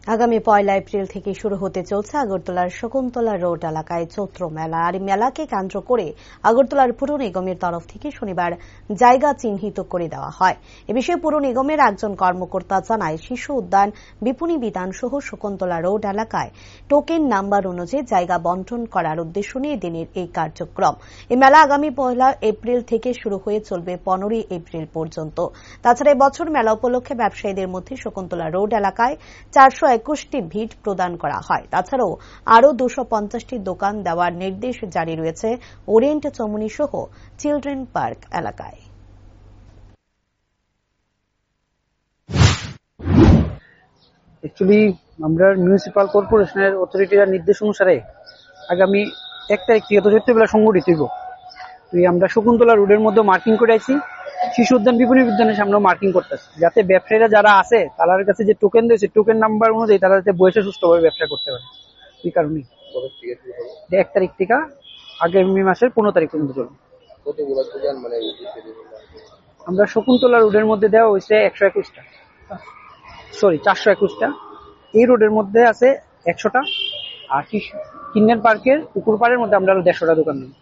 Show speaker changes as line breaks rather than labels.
আগামী 1 এপ্রিল থেকে শুরু হতে চলছে আগরতলার শকুন্তলা রোড এলাকায় চৈত্র মেলা। আর মেলাকে কেন্দ্র করে আগরতলার পুর নিগমের তরফ থেকে শনিবার জায়গা চিহ্নিত করে দেওয়া হয়। এ বিষয়ে পুর নিগমের একজন কর্মকর্তা জানায়, শিশু উদ্যান, বিপণী বিতান সহ শকুন্তলা রোড এলাকায় টোকেন নাম্বার অনুযায়ী জায়গা বন্টন করার উদ্দেশ্য নিয়ে দিনের এই কার্যক্রম। এই মেলা আগামী 1 এপ্রিল থেকে শুরু হয়ে চলবে 15 এপ্রিল পর্যন্ত। তাছাড়া এবছর মেলা উপলক্ষে ব্যবসায়ীদের মধ্যে শকুন্তলা রোড এলাকায় 421টি ভিট প্রদান করা হয়। তাছাড়াও আরও 250টি দোকান দেওয়ার নির্দেশ জারি রয়েছে ওরিয়েন্ট চমুনি সহ চিলড্রেন পার্ক এলাকায়।
অ্যাকচুয়ালি আমরা মিউনিসিপাল কর্পোরেশনের অথরিটির নির্দেশ অনুসারে আগামী 1 তারিখ থেকে চৈত্রবেলা সংগঠিত হইব। আমরা শকুন্তলা রোডের মধ্যে মার্কিং করে আছি, শিশু উদ্যান, বিপণী উদ্যানের সামনেও মার্কিং করতেছি, যাতে ব্যবসায়ীরা যারা আছে তাদের কাছে যে টোকেন দিয়েছে টোকেন নাম্বার অনুযায়ী তারা যাতে বসে সুস্থভাবে ব্যবসা করতে পারে। এই কারণে 1 তারিখ থেকে আগামী মাসের 15 তারিখ পর্যন্ত চলবে। আমরা শকুন্তলা রোডের মধ্যে দেওয়া হয়েছে 421টা। এই রোডের মধ্যে আছে 100টা, আর কিন্নার পার্কের পুকুর পাড়ের মধ্যে আমরা 150টা দোকান দিই।